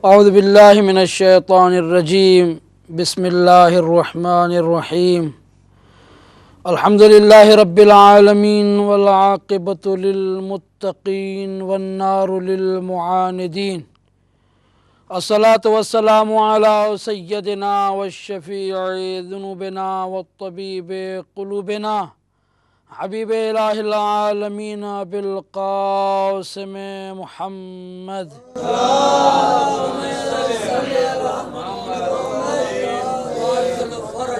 औज़ु बिल्लाहि मिनश शैतानिर रजीम। बिस्मिल्लाहिर रहमानिर रहीम। अल्हम्दुलिल्लाहि रब्बिल आलमीन वल आक़िबतु लिल मुत्तक़ीन वन नारु लिल मुआनिदीन। अस्सलातु वस्सलामु अला सय्यदिना वश्शफ़ीइ ज़ुनूबिना वत्तबीबि क़ुलूबिना हबीब इलाहिल आलमीन अबिल क़ासिम मुहम्मद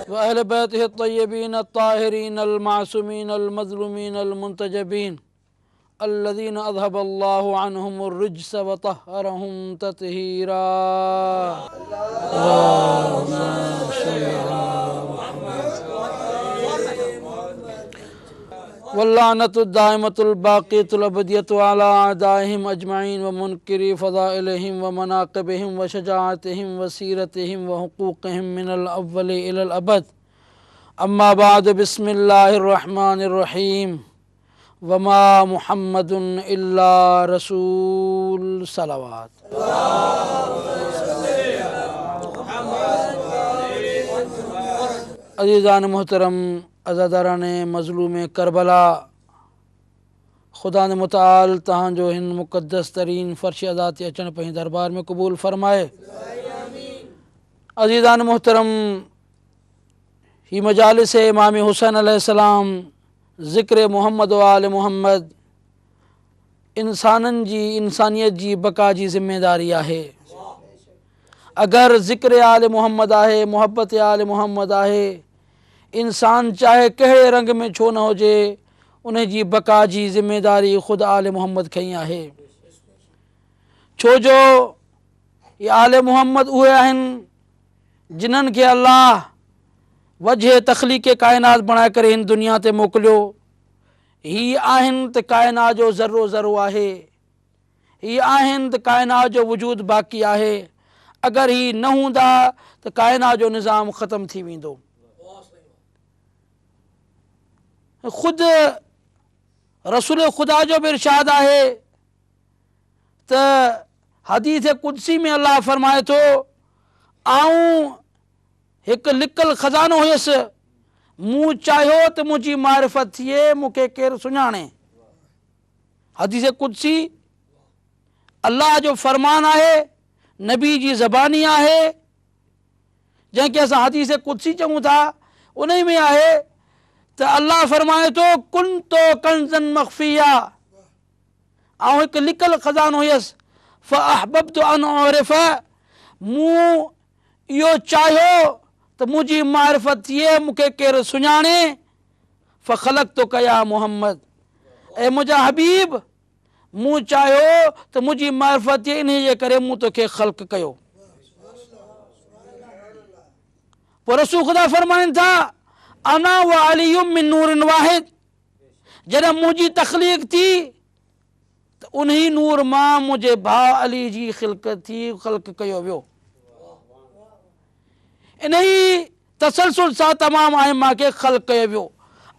व अहले बैतिहि अत्तय्यबीन अत्ताहिरीन अल-मासूमीन अल-मज़लूमीन अल-मुंतजबीन अल्लज़ीना अज़हबल्लाहु अन्हुमुर रिज्स व तह्हरहुम तत्हीरा। वल्लानतु दाइमतुल बाक़ियतुल अबदियतु अला अदाइहिम अजमईन व मुनकिरी फ़ज़ाइलिहिम व मनाक़िबिहिम व शजाअतिहिम व सीरतिहिम व हुक़ूक़िहिम मिनल अव्वल इलल अबद। अम्मा बाद बिस्मिल्लाहिर रहमानिर रहीम। वमा मुहम्मदुन इल्ला रसूल सलावत। अज़ीज़ान मोहतरम, अज़ादारान मज़लूम करबला, खुदा ने मुताल तहांजो हिन मुक़द्दस तरीन फ़र्श अज़ा ते अचण पंहिंजे दरबार में क़बूल फ़रमाए। अज़ीज़ान मोहतरम, ही मजालिस इमाम हुसैन अलैहिस्सलाम ज़िक्र मोहम्मद व आल मोहम्मद इंसाननि जी इंसानियत जी बका जी ज़िम्मेदारी आहे। अगर ज़िक्र आल मोहम्मद आहे, मोहब्बत आल मोहम्मद आहे, इंसान चाहे कहिड़े रंग में छो न हुजे, उन जी बका जी ज़िम्मेदारी ख़ुदि आल मोहम्मद खई आहे। छो जो ये आल मोहम्मद उहे आहिनि जिन्हनि खे अल्लाह वजह तख़लीक़ काइनात बणाए करे हिन दुनिया ते मोकिलियो। ही आहिनि त काइनात जो ज़र्रो ज़र्रो आहे, ही आहिनि त काइनात जो वजूद बाक़ी आहे। अगर ही न हूंदा त काइनात जो निज़ाम ख़त्म थी वेंदो। ख़ुद रसूल ख़ुदा जो बि इरशाद आहे त हदीस कुदसी में अल्लाह फरमाए थो, आऊं हिकु लिकल ख़ज़ानो हुयुसि, मूं चाहियो त मुंहिंजी मारिफत थिए, मूंखे केरु सुञाणे। हदीस कुदसी अल्लाह जो फ़रमान आहे, नबी जी ज़बानी आहे, जंहिंखे असां हदीस कुदसी चऊं था। उन में आहे त अल्लाह फरमाए थो, कुंतो कंज़न मख़फ़िया, ऐं हिकु लिकल ख़ज़ानो हुयुसि, फ़अहबब्तु अन उअरिफ़, मूं इहो चाहियो त मुंहिंजी मारिफत थिए, मूंखे केरु सुञाणे। फ़ख़लक़्तु कया मोहम्मद, ऐं मुंहिंजा हबीब, मूं चाहियो त मुंहिंजी मारिफत थिए, इन जे करे मूं तोखे ख़ल्क़ कयो। पोइ रसूल ख़ुदा फ़रमाइनि था, अना व अलियुम मिन नूरिन वाहिद, जॾहिं मुंहिंजी तख़लीक़ थी त उन ई नूर मां मुंहिंजे भाउ अली जी ख़िलक़त थी, ख़ल्क़ कयो वियो। इन ई तसलसल सां तमामु आहे मूंखे ख़ल्क़ कयो वियो।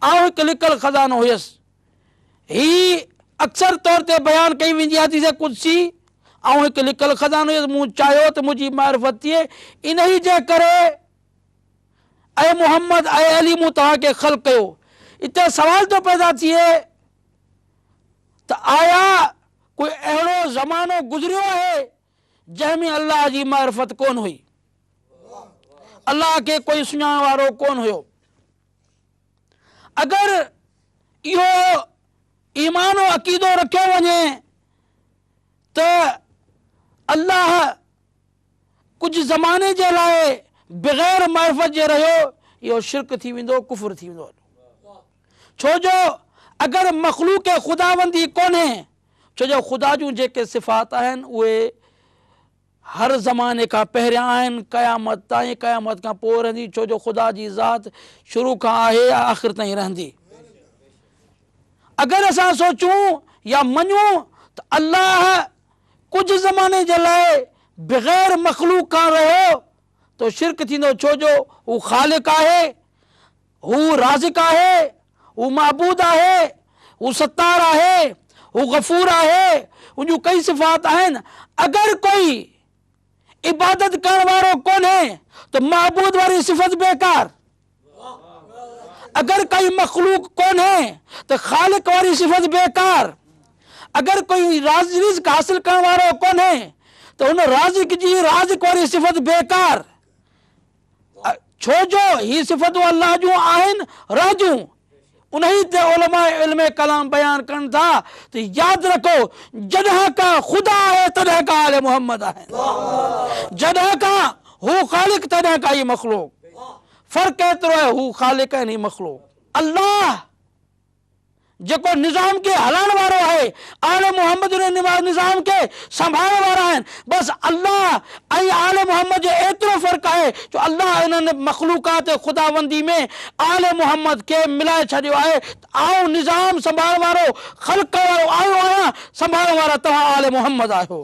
ऐं हिकु लिकल ख़ज़ानो हुयुसि, ही अक्सर तौर ते बयानु कई वेंदी आहे हदीस कुदसी। ऐं हिकु लिकल ख़ज़ानो हुयुसि, मूं चाहियो त मुंहिंजी मारिफत थिए, इन ई जे करे ऐं मोहम्मद ऐं अली मूं तव्हांखे ख़ल्क़ कयो। हिते सवाल थो पैदा थिए त आया कोई अहिड़ो ज़मानो गुज़रियो आहे जंहिंमें अल्लाह जी मारिफत कोन हुई, अल्लाह खे कोई सुञाणण वारो कोन हुयो। अगर इहो ईमान जो अक़ीदो रखियो वञे त अल्लाह कुझु ज़माने जे लाइ बग़ैर मारिफत जे रहियो, इहो शिरक थी वेंदो, कुफ़र थी वेंदो। छो जो अगर मख़लूक़ ख़ुदाबंदी कोन्हे, छो जो ख़ुदा जूं जेके सिफ़ात आहिनि उहे हर ज़माने खां पहिरियां आहिनि, क़यामत ताईं, क़यामत खां पोइ रहंदी। छो जो ख़ुदा जी ज़ात शुरू खां आहे, आख़िर ताईं रहंदी। अगर असां सोचूं या मञूं त अल्लाह कुझु ज़माने जे लाइ बग़ैर मख़लूक़ खां रहियो, तो शिरक थींदो। छो जो हू ख़ालिक़ आहे, हू राज़िक़ आहे, हू महबूद आहे, हू सत्तार आहे, हू गफ़ूर आहे, उन जूं कई सिफ़ात आहिनि। अगर कोई इबादत करण वारो कोन्हे तो महबूद वारी सिफ़त बेकार। अगर कोई मखलूक कोन्हे तो खालिक वारी सिफ़त बेकार। अगर कोई रिज़्क़ हासिल करण वारो कोन्हे तो उन राज़िक़ जी राज़िक़ वारी सिफ़त बेकार। छो जो ही सिफ़तूं अल्लाह जूं आहिनि राजूं, उन्हीं ते उलमा इल्म कलाम बयान कनि था। तो याद रखो, जॾहिं का खुदा है तॾहिं का आले मोहम्मद है, जॾहिं का हू खालिक तॾहिं का ही मखलूक। फर्क एतिरो है, हू खालिक है, नहीं मखलूक। अल्लाह जेको निज़ाम के हलाइण वारो है, आले मोहम्मद ने निज़ाम के संभालण वारा आहिनि। बस अल्लाह ऐं आले मोहम्मद जो एतिरो फ़र्क़ु आहे जो अल्लाह इन्हनि मखलूकात खुदाबंदी में आले मोहम्मद के मिलाए छॾियो आहे। आऊं निज़ाम संभालण वारो, ख़ल्क़ वारो आयो आहियां, संभालण वारा तव्हां आले मोहम्मद आहियो।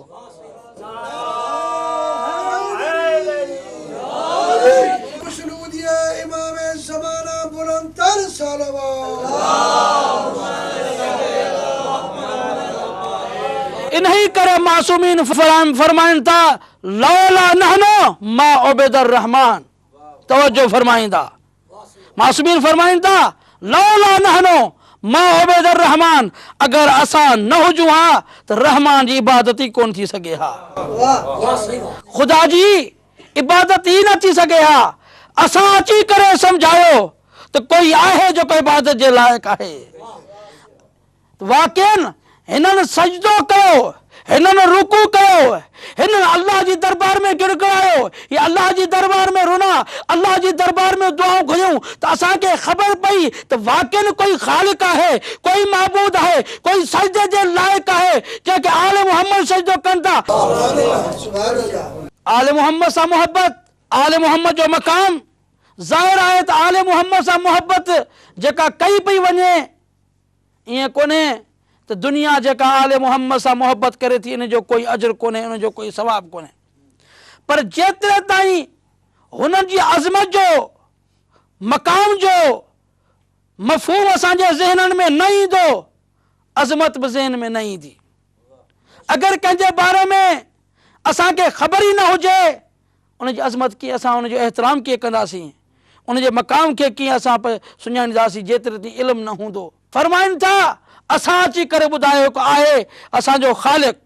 इन्हीं करे मासूमीन फरमाइन था, लौला नहनो मा उबैदुर रहमान। तवज्जो फरमाइंदा, मासूमीन फरमाइन था, लौला नहनो मा उबैदुर रहमान। अगर असां न हुजूं हा तो रहमान जी इबादत ही कोन थी सघे हा। खुदा जी इबादत ही न थी सघे हा। असां अची करे सम्झायो तो कोई आहे जो कोई इबादत जे लायक आहे। वाक़ई हिननि सजदो कयो, हिननि रुकू कयो, हिननि अल्लाह जी दरबार में गिड़गिड़ायो, ये अल्लाह जी दरबार में रोना, अल्लाह जी दरबार में दुआऊं घुरियूं। तो असांखे ख़बर पई तो वाक़ई कोई खालिक है, कोई महबूद है, कोई सजदे जे लायक है, जंहिंखे आले मोहम्मद सजदो कनि था। आले मोहम्मद सां मोहब्बत, आले मोहम्मद जो मकाम ज़ाहिर आहे। तो आले मोहम्मद सां मोहब्बत जेका कई पई वञे, ईअं कोन्हे तो दुनिया जेका आले मोहम्मद सां मोहब्बत करे थी, इन जो कोई अजर कोन्हे, इन जो कोई सवाब कोन्हे। पर जेतिरे ताईं हुननि जी अज़मत जो, मकाम जो मफ़हूम असांजे ज़हननि में न ईंदो, अज़मत बि ज़हन में न ईंदी। अगर कंहिंजे बारे में असांखे ख़बर ही न हुजे, उनजी अज़मत कीअं, असां उनजो एहतराम कीअं कंदासीं, उनजे मकाम खे कीअं असां सुञाणींदासीं, जेतिरे ताईं इल्मु न हूंदो। फरमाइनि था, असां अची करे ॿुधायो को आहे असांजो ख़ालिक,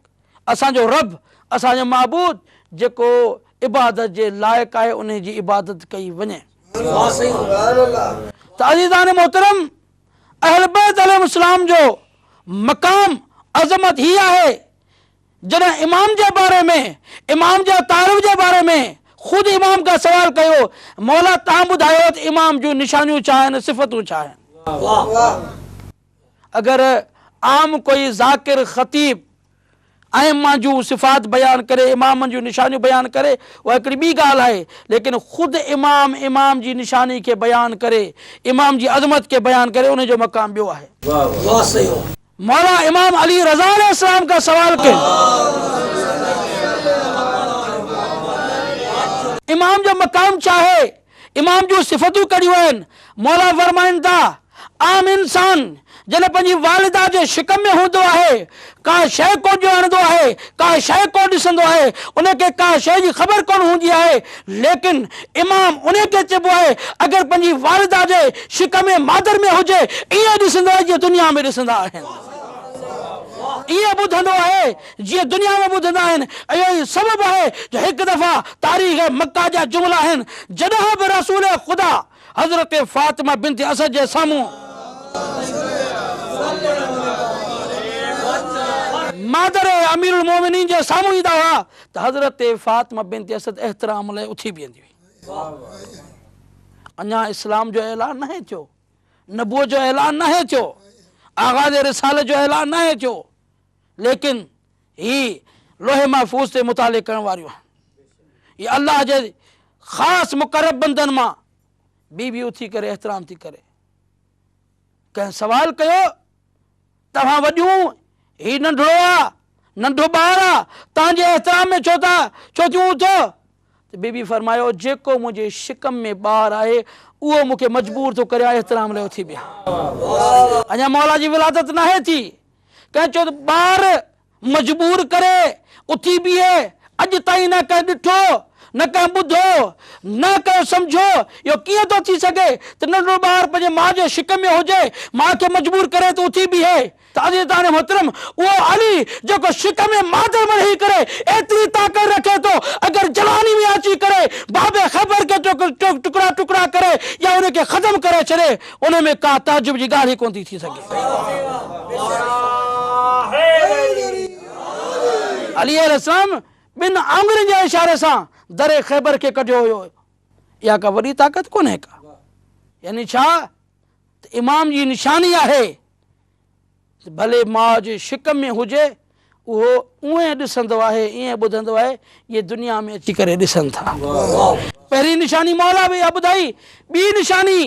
असांजो रब, असांजो महबूद जेको इबादत जे लाइक़ आहे, उन जी इबादत कई वञे। त अज़ीज़ान मोहतरम, अहल बैत अलैहिस्सलाम जो मकाम अज़मत ही आहे। जॾहिं इमाम जे बारे में, इमाम जे तारीफ़ जे बारे में खुद इमाम का सवाल कयो, मौला तव्हां ॿुधायो त इमाम जूं निशानियूं छा आहिनि, सिफ़तूं छा आहिनि। अगर आम कोई ज़ाकिर ख़तीब अइम्मा जूं सिफ़ात बयान करे, इमाम जूं निशानियूं बयान करे, उहा हिकिड़ी ॿी ॻाल्हि आहे। लेकिन ख़ुदि इमाम जी निशानी खे बयान करे, इमाम जी अज़मत खे बयान करे, उनजो मक़ाम ॿियो आहे। मौला इमाम अली रज़ा अलैहिस्सलाम का सवाल कयो, इमाम जो मक़ाम छा आहे, इमाम जूं सिफ़तूं कहिड़ियूं आहिनि। मौला फरमाइनि था, आम इंसान जॾहिं पंहिंजी वालिदा जे शिकम में हूंदो आहे, का शइ को ॼाणंदो आहे, का शइ को ॾिसंदो आहे, उनखे का शइ जी ख़बर कोन हूंदी आहे। लेकिन इमाम उनखे चइबो आहे, अगरि पंहिंजी वालिदा जे शिकम में मादर में हुजे, ईअं ॾिसंदो आहे जीअं दुनिया में ॾिसंदा आहिनि, ईअं ॿुधंदो आहे जीअं दुनिया में ॿुधंदा आहिनि। इहो ई सबबु आहे जो हिकु दफ़ा तारीख़ मक्का जा जुमला आहिनि, जॾहिं बि रसूल ख़ुदा हज़रत फातिमा बिन्त असद जे साम्हूं मादर अमीरुल मोमिनीन जे साम्हूं ईंदा हुआ, त हज़रत फातिमा बिन्त असद एहतराम लाइ उथी बीहंदी हुई। अञा इस्लाम जो ऐलान न आहे थियो, नबूअत जो ऐलान न आहे थियो, आगाज़ रिसालत जो ऐलान न आहे थियो, लेकिन ही लोहे महफूज़ ते मुताले करण वारियूं आहिनि। ये अल्लाह जे ख़ासि मुक़रब बंदनि मां बीबी उथी करे एहतराम थी करे। कंहिं सवाल कयो, तव्हां वॾियूं, ही नंढड़ो आहे, नंढो ॿार आहे, तव्हांजे एहतराम में छो थियूं उथो? त बीबी फरमायो, जेको मुंहिंजे शिकम में ॿार आहे उहो मूंखे मजबूर थो करे एहतराम लाइ उथी बीहां। अञा मौला जी विलादत नाहे थी, कंहिं चयो त ॿार मजबूर करे उथी बीहे, अॼु ताईं न कंहिं ॾिठो, न कंहिं ॿुधो, न कंहिं सम्झो। इहो कीअं थो थी सघे त नंढो ॿारु पंहिंजे माउ जे शिक में हुजे, माउ खे मजबूर करे त उथी बीहे। ताज़े ताने मोहतरम, उहो अली जेको शिक में मादर में रही करे एतिरी ताक़त रखे थो, अगरि जलानी में अची करे बाबे ख़बर के टुकड़ा टुकड़ा करे या उनखे ख़त्म करे छॾे, उन में का ताजुब जी ॻाल्हि ई कोन थी सघे। अली अलैहिस्सलाम ॿिनि आङुरियुनि जे इशारे सां दरे ख़ैबर खे कढियो हुयो। इहा का वॾी ताक़त कोन्हे का। यानी छा त इमाम जी निशानी आहे, भले माउ जे शिक में हुजे, उहो उएं ॾिसंदो आहे, ईअं ॿुधंदो आहे, इहे दुनिया में अची करे ॾिसनि था। पहिरीं निशानी मौला बि ॿुधाई। ॿी निशानी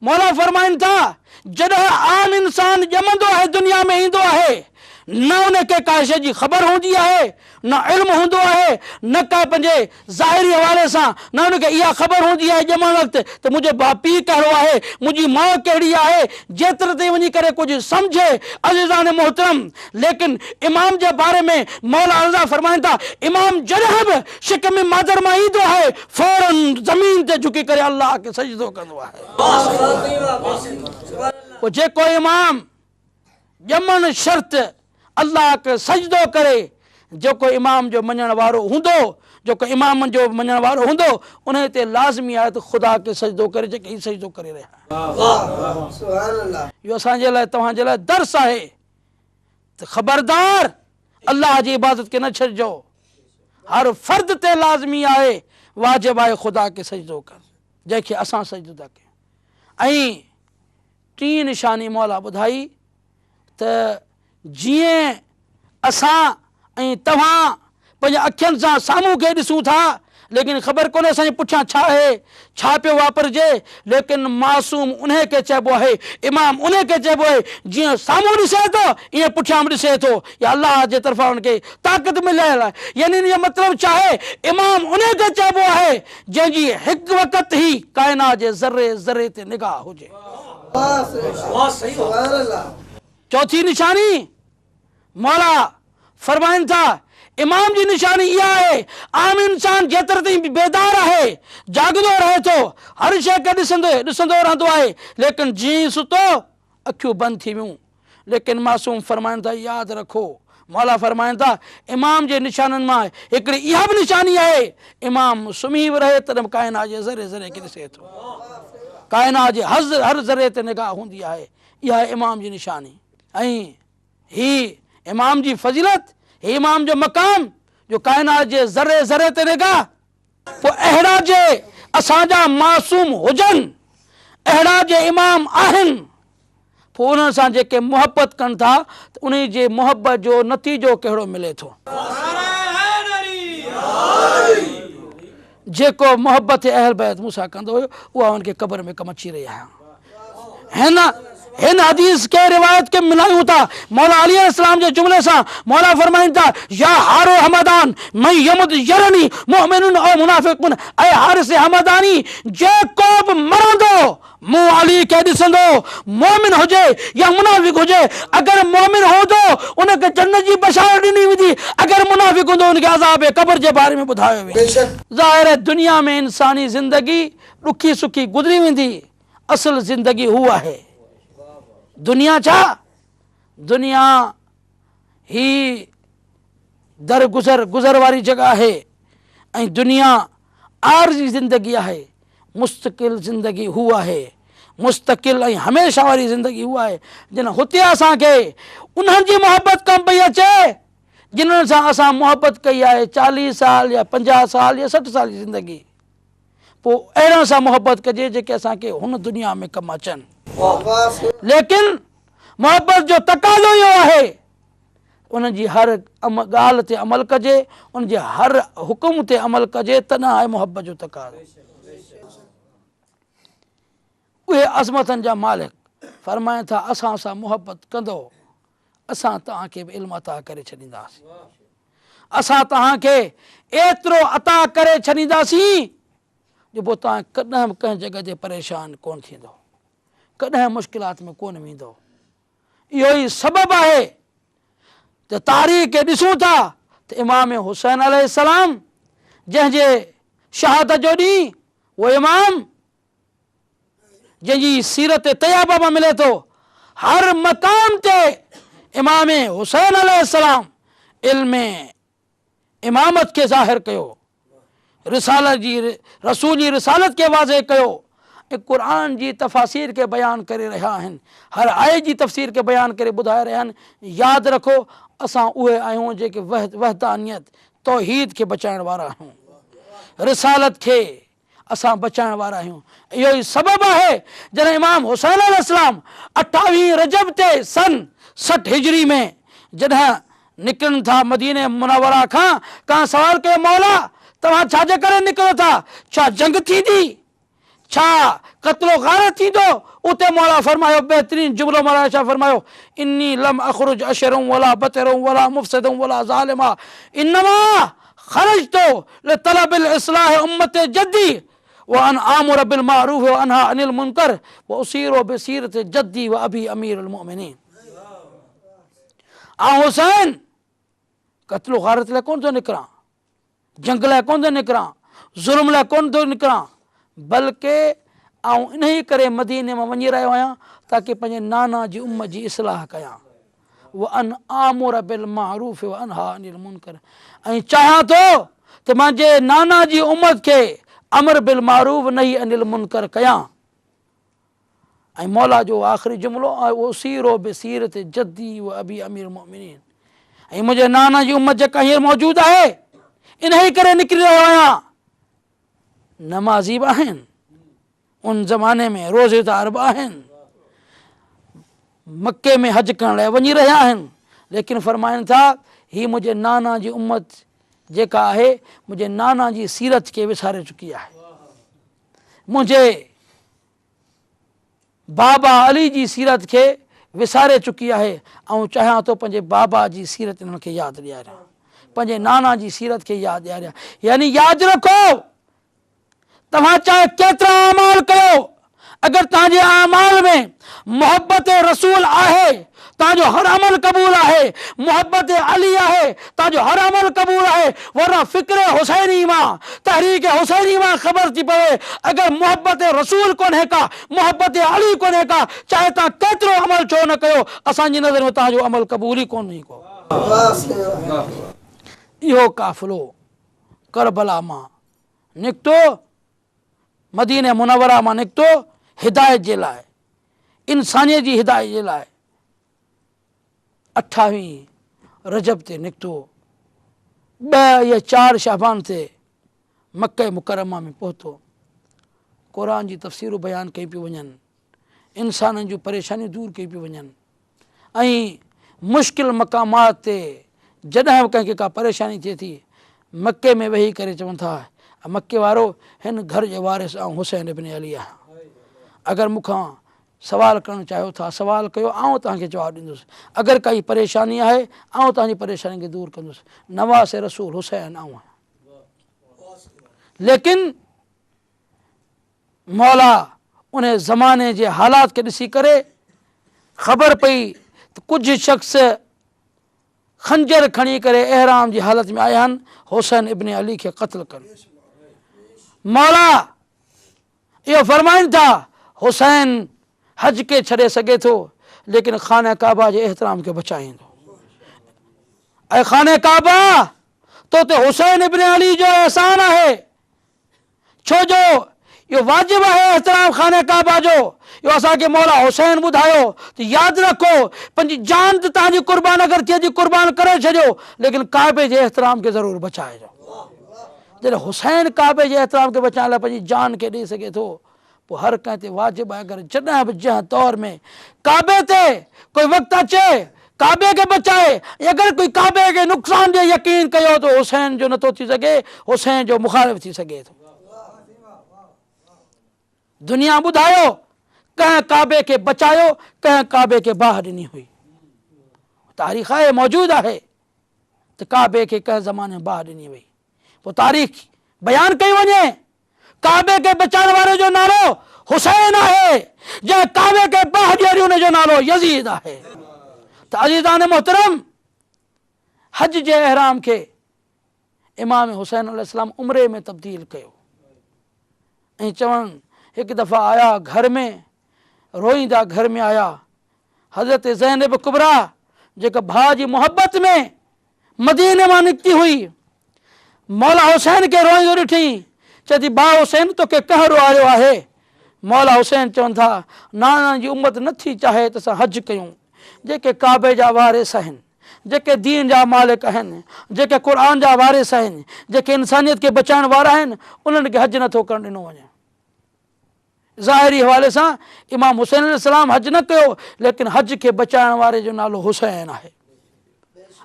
मौला फरमाइनि था, जॾहिं आम इंसान ॼमंदो आहे, दुनिया में ईंदो आहे, न उनखे का शइ जी ख़बर हूंदी आहे, न इल्मु हूंदो आहे, न का पंहिंजे ज़ाहिरी हवाले सां न उनखे इहा ख़बर हूंदी आहे ॼमण वक़्तु त मुंहिंजो पीउ कहिड़ो आहे, मुंहिंजी माउ कहिड़ी आहे, जेतिरे ताईं वञी करे कुझु सम्झे। अज़ीज़ान मोहतरम, लेकिन इमाम जे बारे में मौला अल्लाह फरमाइनि था, इमाम जॾहिं बि शिक में मादर मां ईंदो आहे, फौरन ज़मीन ते झुकी करे अल्लाह खे सजदो कंदो आहे। पोइ जेको इमाम ॼमण शर्त अल्लाह खे सजदो करे, जेको इमाम जो मञण वारो हूंदो, जेको इमाम जो मञण वारो हूंदो, उन ते लाज़मी आहे त ख़ुदा खे सजदो करे, जेके ही सजदो करे रहिया। इहो असांजे लाइ, तव्हांजे लाइ दर्स आहे त ख़बरदार अल्लाह जी इबादत खे न छॾिजो। हर फ़र्द ते लाज़मी आहे, वाजिब आहे ख़ुदा खे सजदो कर, जंहिंखे असां सजदो था कयूं। ऐं टी निशानी मौला ॿुधाई त जीअं असां ऐं तव्हां पंहिंजे अखियुनि सां साम्हूं खे ॾिसूं था, लेकिन ख़बर कोन्हे असांजे पुठियां छा आहे, छा पियो वापरिजे, लेकिन मासूम उन खे चइबो आहे, इमाम उन खे चइबो आहे, जीअं साम्हूं ॾिसे थो ईअं पुठियां बि ॾिसे थो, या अलाह जे तरफ़ां हुनखे ताक़त मिलियल आहे। यानी इन जो मतिलबु छा आहे, इमाम उन खे चइबो आहे जंहिंजी हिकु वक़्तु ई काइनात जे ज़रे ज़रे ते निगाह हुजे। चौथी निशानी मौला फरमाइनि था, इमाम जी निशानी इहा आहे, आम इंसान जेतिरे ताईं बेदार आहे, जाॻंदो रहे थो, हर शइ खे ॾिसंदो रहंदो आहे, लेकिन जीअं सुतो अखियूं बंदि थी वियूं। लेकिन मासूम फरमाइनि था, यादि रखो, मौला फरमाइनि था, इमाम जे निशाननि मां हिकिड़ी इहा बि निशानी आहे, इमाम सुम्ही बि रहे तॾहिं काइनात जे ज़रे ज़रे खे ॾिसे थो, काइनात जे हर ज़रे ते निगाह हूंदी आहे। इहा आहे इमाम जी निशानी। ऐं ही इमाम जी फज़ीलत, ही इमाम जो मक़ाम, जो काइनात जे ज़रे ज़रे ते निगाह। पोइ अहिड़ा जे असांजा मासूम हुजनि, अहिड़ा जे इमाम आहिनि, पोइ उन्हनि सां जेके मुहबत कनि था, त उन जे मुहबत जो नतीजो कहिड़ो मिले थो। जेको मुहबत अहल बैत मूंसां कंदो हुयो, उहा हुनखे क़ब्र में कमु अची रही आहे। हिन हदीस के रिवायत के मिलायूं था मौला अली अलैहिस्सलाम जे जुमले सां। मौला फरमाइनि था, या हारो हमदान मैं यमुद यरनी मोमिनुन और मुनाफिकुन, ऐ हारिस हमदानी, जेको बि मरंदो मूं अली खे ॾिसंदो, मोमिन हुजे या मुनाफिक हुजे, अगरि मोमिन हूंदो उनखे जन्नत जी बशारत ॾिनी वेंदी, अगरि मुनाफिक हूंदो उनखे अज़ाब क़ब्र जे बारे में ॿुधायो वेंदो। ज़ाहिर है दुनिया में इंसानी ज़िंदगी ॾुखी सुखी गुज़री वेंदी, असल ज़िंदगी हू आहे। दुनिया छा, दुनिया ही गुज़र वारी जगह आहे, ऐं दुनिया आरज़ी ज़िंदगी आहे। मुस्तक़िल ज़िंदगी हू आहे, मुस्तक़िल ऐं हमेशा वारी ज़िंदगी हू आहे जिन हुते असांखे उन्हनि जी मोहबत कम पई अचे जिन्हनि सां असां मोहबत कई आहे 40 साल या 50 साल या 60 साल जी ज़िंदगी। पोइ अहिड़नि सां मोहबत कजे जेके असांखे हुन दुनिया में कमु अचनि। लेकिन मोहबत जो तक़ाज़ो इहो आहे, उनजी हर ॻाल्हि ते अमल कजे, उनजे हर हुकुम ते अमल कजे, तॾहिं आहे मोहबत जो तक़ाज़ो। उहे अज़मतनि जा मालिक फरमाइनि था, असां सां मोहबत कंदो, असां तव्हांखे बि इल्मु अता करे छॾींदासीं, असां तव्हांखे एतिरो अता करे छॾींदासीं जो पोइ तव्हां कॾहिं बि कंहिं जॻह ते परेशान कोन थींदो, कॾहिं मुश्किलात में कोन वेंदो। इहो ई सबबु आहे त तारीख़ खे ॾिसूं था त इमाम हुसैन अलैहिस्सलाम जंहिंजे शहादत जो ॾींहुं उहो इमाम जंहिंजी सीरत तैयबा में मिले थो, हर मक़ाम ते इमाम हुसैन अलैहिस्सलाम इल्म इमामत खे ज़ाहिर कयो, रिसालत जी रसूल जी रिसालत खे वाज़े कयो ऐं क़ुर जी तफ़ासीर खे बयानु करे रहिया आहिनि, हर आय जी तफ़सीर खे बयानु करे ॿुधाए रहिया आहिनि। यादि रखो असां उहे आहियूं जेके वहदानियत तौहीद खे बचाइण वारा आहियूं, रिसालत खे असां बचाइण वारा आहियूं। इहो ई सबबु आहे जॾहिं इमाम हुसैन अलैहिस्सलाम 28 रजब ते सन 60 हिजरी में जॾहिं निकिरनि था मदीने मुनव्वरा खां, का सवाल कयो मौला तव्हां छाजे करे निकिरो था, छा जंग थींदी, छा क़त्लो गारत थींदो? उते मौला फरमायो बहितरीन जुमलो मौला छा फरमायो, इन्नी लम अखरुज अशरम वला बतरम वला मुफसदम वला ज़ालिमा इन्नमा खरजतो लितलबिल इस्लाह उम्मत जद्दी व अन आमुर बिल मारूफ व अनहा अनिल मुनकर व उसीरो बसीरत जद्दी व अबी अमीरुल मोमिनीन। हुसैन क़त्लो गारत लाइ कोन थो निकिरां, जंग लाइ कोन थो निकिरां, ज़ुल्म लाइ कोन थो निकिरां, बल्कि इन ई करे मदीने में वञी रहियो आहियां ताकि पंहिंजे नाना जी उम्मत जी इस्लाह कयां। व अन आमुर बिल मारूफ व अनहा अनिल मुनकर, ऐं चाहियां थो त मुंहिंजे नाना जी उम्मत खे अमर बिल मारूफ नही अनिल मुनकर कयां। ऐं मौला जो आख़िरी जुमिलो उसीरो बसीरत जद्दी व अबी अमीर मोमिनीन, ऐं मुंहिंजे नाना जी उम्मत जेका हींअर मौजूदु आहे इन ई करे निकिरी रहियो आहियां। नमाज़ी बि आहिनि, उन ज़माने में रोज़ेदार बि आहिनि, मके में हज करण लाइ वञी रहिया आहिनि, लेकिन फरमाइनि था हीअ मुंहिंजे नाना जी उम्मत जेका आहे मुंहिंजे नाना जी सीरत खे विसारे चुकी आहे, मुंहिंजे बाबा अली जी सीरत खे विसारे चुकी आहे। ऐं चाहियां थो पंहिंजे बाबा जी सीरत इन्हनि खे यादि ॾियारियां, पंहिंजे नाना जी सीरत खे यादि ॾियारियां। यानी यादि रखो तव्हां चाहे केतिरा अमाल कयो, अगरि तव्हांजे अमाल में मोहब्बत रसूल आहे तव्हांजो हर अमल क़बूल आहे, मोहब्बत अली आहे तव्हांजो हर अमल क़बूल आहे, वरना फ़िक्र हुसैनी मां तहरीक हुसैनी मां ख़बर थी पवे अगरि मोहब्बत रसूल कोन्हे का, मोहब्बत अली कोन्हे का, चाहे तव्हां केतिरो अमल छो न कयो, असांजी नज़र में तव्हांजो अमल क़बूल ई कोन्हे को। इहो काफ़िलो करबला मां निकितो, मदीने मुनव्वरा मां निकितो हिदायत जे लाइ, इंसानियत जी हिदायत जे लाइ। 28 रजब ते निकितो, 2 या 4 शाबान ते मक्के मुकरमा में पहुतो, क़ुरान जी तफ़सीरूं बयानु कई पियूं वञनि, इंसाननि जूं परेशानियूं दूर कई पियूं वञनि, ऐं मुश्किल मक़ामात ते जॾहिं बि कंहिंखे का परेशानी थिए थी मके में वेही करे चवनि था मके वारो हिन घर जे वारिस ऐं हुसैन इब्न अली आहियां, अगरि मूंखां सवाल करणु चाहियो था सवाल कयो, आउं तव्हांखे जवाबु ॾींदुसि, अगरि काई परेशानी आहे आउं तव्हांजी परेशानी खे दूर कंदुसि, नवाज़ रसूल हुसैन आउं आहियां। लेकिन मौला उन ज़माने जे हालात खे ॾिसी करे ख़बर पई त कुझु शख़्स खंजर खणी करे एहराम जी हालत में आया आहिनि हुसैन इब्न अली खे क़त्ल कनि। मौला इहो फरमाइनि था हुसैन हज के छॾे सघे थो लेकिन खाने काबा जे एहतराम खे बचाईंदो, ऐं खाने काबा तो ते हुसैन इब्न अली जो एहसान आहे, छो जो इहो वाजिब आहे एहतराम खाने काबा जो, इहो असांखे मौला हुसैन ॿुधायो त यादि रखो पंहिंजी जान त तव्हांजी क़ुर्बान अगरि थिए थी क़ुर्बान करे छॾियो लेकिन काबे जे एहतराम खे ज़रूरु बचाइजो। जॾहिं हुसैन काबे जे एहतराम खे बचाइण लाइ पंहिंजी जान खे ॾेई सघे थो, पोइ हर कंहिं ते वाजिब आहे अगरि जॾहिं बि जंहिं तौर में काबे ते कोई वक़्तु अचे काबे खे बचाए, अगरि कोई काबे खे नुक़सान जो यकीन कयो त हुसैन जो नथो थी सघे, हुसैन जो मुखालिफ़ थी सघे थो। दुनिया ॿुधायो कंहिं काबे खे बचायो, कंहिं काबे खे बाहि ॾिनी हुई, तारीख़ आहे मौजूदु आहे त काबे खे कंहिं ज़माने में बाहि ॾिनी हुई, पोइ तारीख़ बयानु कई वञे काबे खे बचाइण वारे जो नालो हुसैन आहे, जंहिं काबे खे बाहि ॾियणी हुनजो नालो यज़ीद आहे। त अज़ीज़ान मोहतरम हज जे एहराम खे इमाम हुसैन अलैहिस्सलाम उम्रे में तब्दील कयो ऐं चवनि हिकु दफ़ा आया घर में रोईंदा घर में आया हज़रत ज़ैनब कुबरा जेका भाउ जी मुहबत में मदीने मां निकिती हुई मौला हुसैन खे रोईंदो ॾिठी चए थी भाउ हुसैन तोखे कहड़ो आयो आहे मौला हुसैन चवनि था नाना जी उम्मत नथी चाहे त असां हज कयूं जेके काबे जा वारिस आहिनि जेके दीन जा मालिक आहिनि जेके क़ुर जा वारिस आहिनि जेके इंसानियत खे बचाइण वारा आहिनि उन्हनि खे हज नथो करणु ॾिनो वञे ज़ाहिरी हवाले सां इमाम हुसैन अलैहिस्सलाम हज न कयो लेकिन हज खे बचाइण वारे जो नालो हुसैन आहे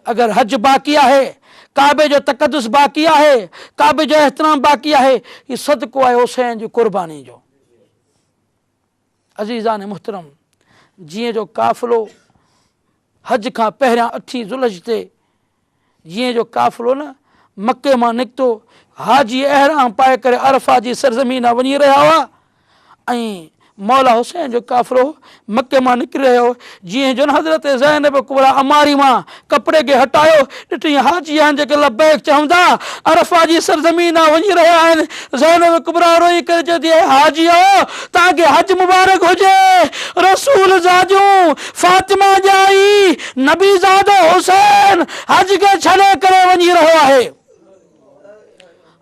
अगरि हज बाक़ी आहे काबे जो तक़दुस बाक़ी आहे काबे जो एहतराम बाक़ी आहे हीउ सदको आहे हुसैन जी क़ुर्बानी जो अज़ीज़ान मुहतरम जीअं जो काफ़िलो हज खां पहिरियां 8 ज़ुल्हज ते जीअं जो काफ़िलो न मके मां निकितो हाजी अहराम पाए करे अरफा जी सरज़मीन वञी रहिया हुआ ऐं मौला हुसैन जो काफ़िलो मके मां निकिरी रहियो जीअं जो न हज़रत ज़ैनब कुबरा अमारी मां कपिड़े खे हटायो ॾिठी हाजी आहिनि जेके लबैक चवंदा अरफा जी सरज़मीन वञी रहिया आहिनि ज़ैनब कुबरा रोई करे चवंदी हाजी हो तव्हांखे हज मुबारक हुजे रसूल ज़ादियूं फातिमा जाई नबी ज़ादो हुसैन हज खे छॾे करे वञी रहियो आहे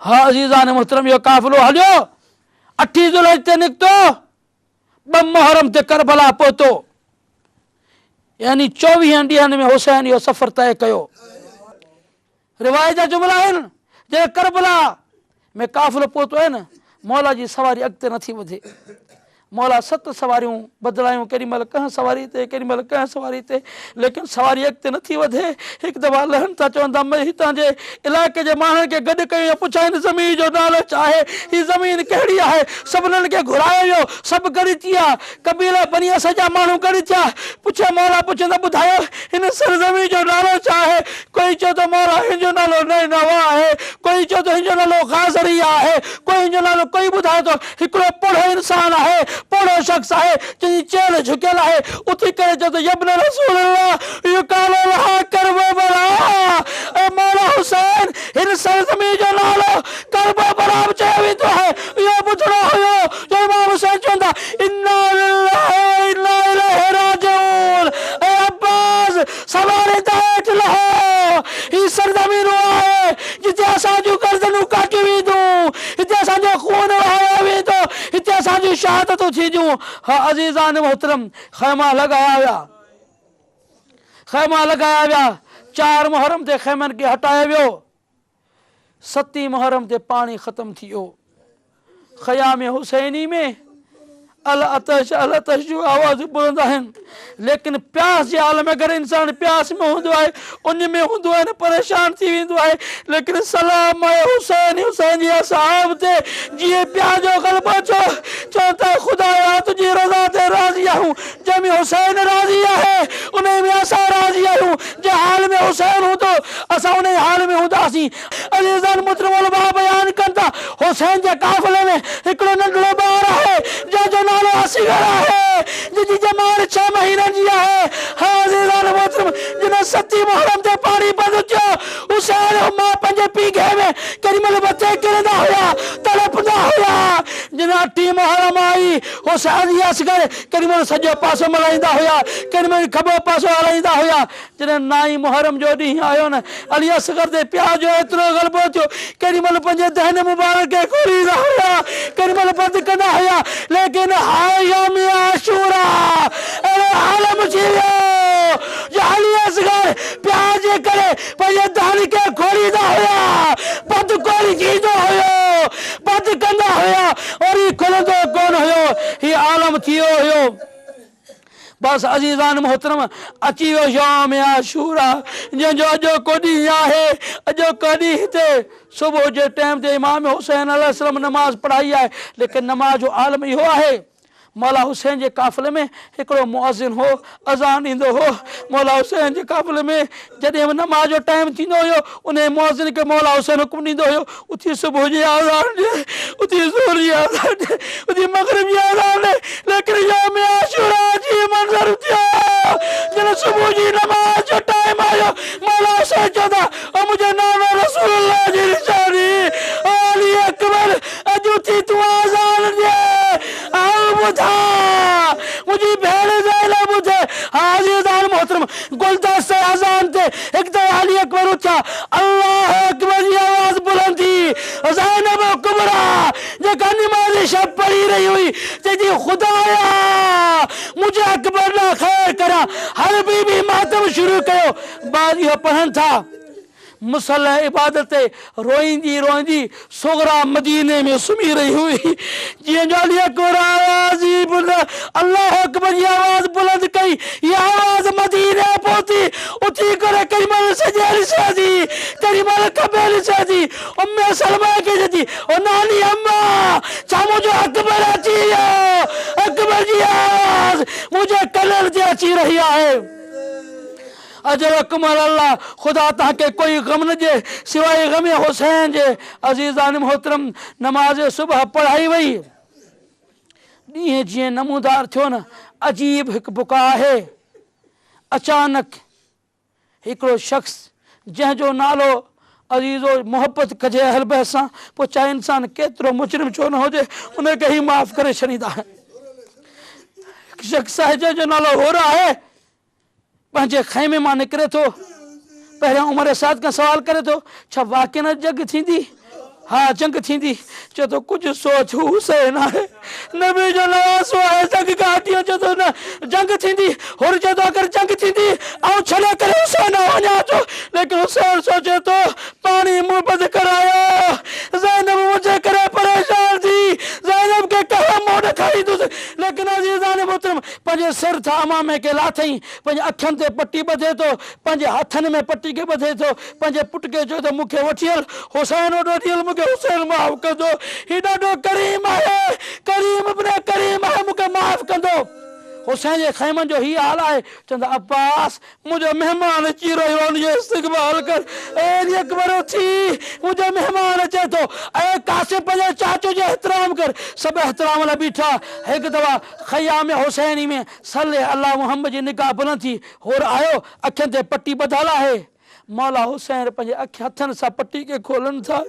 हा अज़ीज़ान मुहतरम इहो काफ़िलो हलियो 8 ज़ुल्हज ते निकितो 2 मुहर्रम ते करबला पहुतो यानी 24 ॾींहंनि में हुसैन इहो सफ़र तय कयो रिवायत जा जुमला आहिनि जे करबला में काफ़िलो पहुतो आहे न मौला जी सवारी अॻिते नथी वधे मौला 7 सवारियूं बदिलायूं केॾी महिल कंहिं सवारी ते केॾी महिल कंहिं सवारी ते लेकिन सवारी अॻिते नथी वधे हिकु दफ़ा लहनि था चवंदा हितां जे इलाइक़े जे माण्हुनि खे गॾु कयूं पुछाइनि ज़मीन जो नालो छा आहे हीअ ज़मीन कहिड़ी आहे सभिनीनि खे घुरायो वियो सभु गॾु थी विया कबीला बनिया सॼा माण्हू गॾु थिया पुछिया मौला पुछंदा ॿुधायो हिन सरज़मीन जो नालो छा आहे कोई चओ त मौला हिन जो नालो नैनवा आहे कोई चओ त हिन जो नालो ग़ाज़री आहे कोई हिन जो नालो कोई ॿुधाए थो हिकिड़ो पोढ़ो इंसानु आहे पोढ़ो शख़्स आहे जंहिंजी चेल झुकियल आहे उथी करे चओ त यब्न रसूल अल्लाह इहो कालो लहा करबला ऐं मौला हुसैन हिन सरज़मीन जो नालो करबला चयो वेंदो आहे इहो ॿुधणो हुयो जो इमाम हुसैन चवंदा इन्ना लिल्लाहि व इन्ना इलैहि राजिऊन ऐं अब्बास सवारी ते हेठि लहो हीअ सरज़मीन आहे जिते असांजूं गर्दनूं काटियूं वेंदियूं हिते असांजो खून वहायो वेंदो हिते असांजूं शहादतूं थींदियूं हा अज़ीज़ान मोहतरम ख़ैमा लॻाया विया 4 मुहर्रम ते ख़ैमनि खे हटायो वियो 7 मुहर्रम ते पाणी ख़तम थी वियो ख़याम हुसैनी में अल अतश जूं आवाज़ूं बुलंद आहिनि लेकिन प्यास जे आलम में अगरि इंसानु प्यास में हूंदो आहे उन में हूंदो आहे न परेशान थी वेंदो आहे लेकिन सलाम हुसैन हुसैन जी असहाब ते जीअं प्यास जो ग़लबो अचो चओ त ख़ुदा तुंहिंजी रज़ा ते राज़ी आहियूं जंहिंमें हुसैन राज़ी आहे उन में असां राज़ी आहियूं जे हाल में हुसैन हूंदो असां उन हाल में हूंदासीं अज़ीज़ान मुहतरम उलमा बयान कनि था हुसैन जे काफ़िले में हिकिड़ो नंढड़ो ॿारु आहे जंहिंजो नालो असगर आहे जिन जी ॼमाइण 6 महीननि जी आहे हा अज़ीज़ान मुहतरम जिन 7 मुहर्रम ते पाणी बंदि थियो हुसैन मां पंहिंजे पीघे में केॾी महिल मथे किरंदा हुया तड़पंदा हुया जिन 8 मुहर्रम आई हुसैन जी असगर केॾी महिल सॼो पासो मल्हाईंदा हुया केॾी महिल खॿो पासो हलाईंदा हुया जॾहिं 9 मुहर्रम जो ॾींहुं आयो न अली असगर ते प्यार जो एतिरो ग़लबो थियो केॾी महिल पंहिंजे दहन मुबारक खे खोलींदा हुया केॾी महिल बंदि कंदा हुया लेकिन हाय यौम आशूरा अहिड़ो आलम थी वियो जो अली असगर प्यार जे करे पंहिंजे दहन खे खोलींदा हुया बंदि कोन थींदो हुयो बंदि कंदा हुया और ही खुलंदो कोन हुयो हीउ आलम थी वियो हुयो बस अज़ीज़ान मोहतरम अची वियो यौम आशूरा जंहिंजो अॼोको ॾींहुं आहे अॼोको ॾींहुं हिते सुबुह जे टाइम ते इमाम हुसैन अलैहिस्सलाम नमाज़ पढ़ाई आहे लेकिन नमाज़ जो आलम इहो आहे मौला हुसैन जे काफ़िले में हिकिड़ो मुअज़िन हो अज़ान ॾींदो हो मौला हुसैन जे काफ़िले में जॾहिं नमाज़ जो टाइम थींदो हुयो उन मुअज़िन खे मौला हुसैन हुकुम ॾींदो हुयो उथी सुबुह जी अज़ान ॾे उथी ज़ोर जी अज़ान ॾे उथी मग़रिब जी अज़ान ॾे लेकिन यौम आशूरा जी मंज़र थियो जन सुबह जी नमाज जो टाइम आयो मौला हुसैन चौथा और मुझे नाना रसूलुल्लाह जी निशानी अली अकबर अजू थी तू आजान दे आओ बुधा मुझी भेड़ ज़ैला बुधे हाज़िर मोहतरम गुलदस्त से अजान थे एक तो अली अकबर उठा अल्लाह अकबर की आवाज बुलंद थी ज़ैनब कुबरा जो नमाज़ शब पढ़ी रही हुई तेरी खुदाया मुझे अकबर ना खैर करा हर बीबी मातम शुरू कयो बाद ये पढ़न था मुसल्ला इबादत रोईंदी रोईंदी सोगरा मदीने में सुमी रही हुई जी जाली अकबर आवाज ही बुलंद अल्लाह अकबर की आवाज बुलंद कई ये आवाज मदीने पहुंची उठी करे करीमल सजेल शादी करीमल कबेल शादी उम्मे सलमा के जदी और नानी अम्मा चामो जो अकबर अची अकबर की आवाज मुझे कलर जे अची रही है अजर कमल अल्लाह खुदा ताके कोई गम न जे सिवाय गम हुसैन जे अजीज़ान मोहतरम नमाज सुबह पढ़ाई वई डी जी नमूदार थियो न अजीब एक बुका है अचानक एकड़ो शख्स जंहिंजो नालो अजीज़ो मोहब्बत कजे हल बहसा पो चाहे इंसान केतरो मुजरिम छो न होजे उनके ही माफ़ करे छॾींदा है शख्स है जंहिंजो नालो हो रहा है पंहिंजे खैमे मां निकिरे थो पहिरियों उमर साद खां सवाल करे थो छा वाक़ई न जंग थींदी हाँ जंग थींदी चए थो कुझु सोच हुसैन आहे नबी जो नवाज़ो आहे जंग खां हटियो चए थो न जंग थींदी हुर चए थो अगरि जंग थींदी ऐं छॾे करे हुसैन वञा थो लेकिन हुसैन सोचे थो पाणी मुहबत करायो ज़ैनब मुंहिंजे करे परेशान थी ज़ैनब के कहा मुंहुं ॾेखारींदुसि लेकिन अज़ीज़ान मोहतरम पंहिंजे सिर था अमामे के लाथई पंहिंजे अखियुनि ते पटी ॿधे थो पंहिंजे हथनि में पटी खे ॿधे थो पंहिंजे पुट खे चए थो मूंखे वठी हल हुसैन वटि वठी हल मूंखे हुसैन माफ़ कंदो ही ॾाढो करीम आहे करीम इब्न करीम आहे मूंखे माफ़ कंदो हुसैन जे खैमनि जो ही हाल आहे चवंदा अब्बास मुंहिंजो महिमान अची रहियो आहे उनजो इस्तक़बाल कर ए अकबर उथी मुंहिंजो महिमान अचे थो ऐं कासिम पंहिंजे चाचो जो एहतराम कर सभु एहतराम लाइ बीठा हिकु दफ़ा ख़याम हुसैनी में सल्ले अल्लाह मुहम्मद जी निगाह बुलंद थी होर आयो अखियुनि ते पटी ॿधल आहे मौला हुसैन पंहिंजे हथनि सां पटी खे खोलनि था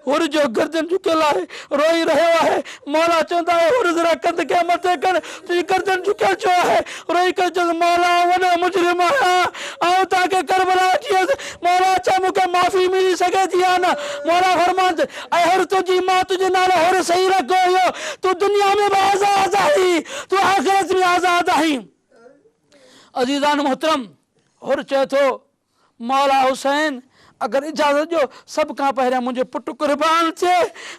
हुर जो गर्दन झुकियल आहे रोई रहियो आहे मौला चवंदा आहे हुर ज़रा कंध खे मथे कर तुंहिंजी गर्दन झुकियल छो आहे रोई करे चवंदो मौला वॾो मुजरिम आहियां ऐं तव्हांखे करबला अची वियसि मौला छा मूंखे माफ़ी मिली सघे थी या न मौला फरमांद ऐं हुर तुंहिंजी मां तुंहिंजे नाले हुर सही रखो हुयो तूं दुनिया में बि आज़ाद आहीं तूं आख़िरत में आज़ाद आहीं अज़ीज़ान मोहतरम हुर चए थो मौला हुसैन अगर इजाज़त जो सब का पहिरियां मुझे पुट कुर्बान थे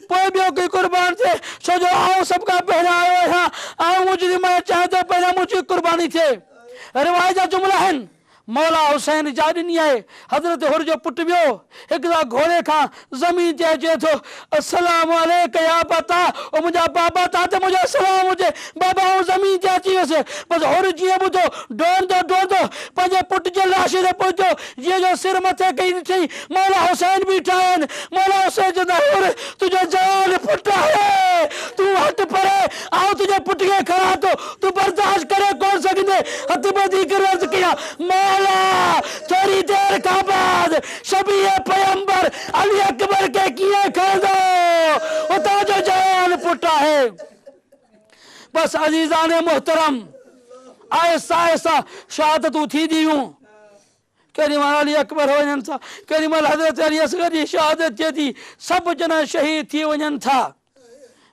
पोइ ॿियो कोई कुर्बान थे छो जो आऊं सब का पहिरियां आयो आहियां आऊं मुझे मैं चाहे तो पहिरियां मुझी कुर्बानी थे रिवायत जा जुमला आहिनि मौला हुसैन इजाज़त ॾिनी आहे हज़रत हुर जो पुट वियो हिकु दफ़ा घोड़े खां ज़मीन ते अचे थो अस्सलाम वालेकुम या बता ओ मुंहिंजा बाबा ता ते मुंहिंजो सलाम हुजे बाबा ऐं ज़मीन ते अची वियुसि बसि हुर जीअं ॿुधो डोड़ंदो पंहिंजे पुट जे लाश ते पहुतो जीअं जो सिर मथे कई ॾिठई मौला हुसैन बीठा आहिनि मौला हुसैन चवंदा हुर तुंहिंजो जवान पुट आहे तूं हट परे ऐं तुंहिंजे पुट खे खणा थो तूं बर्दाश्त करे कोन सघंदे हथ ॿधी करे अर्ज़ु कयां थोड़ी देर का बाद शबीए पैगंबर अली अकबर के किए खरीदो उता जो जवान पुटा है बस अजीजान मोहतरम आहिस्ता आहिस्ता शहादतूं थी दियूं केॾी महिल अली अकबर वञनि था केॾी महिल हज़रत अली असगर जी शहादत थिए थी सभु ॼणा शहीद थी वञनि था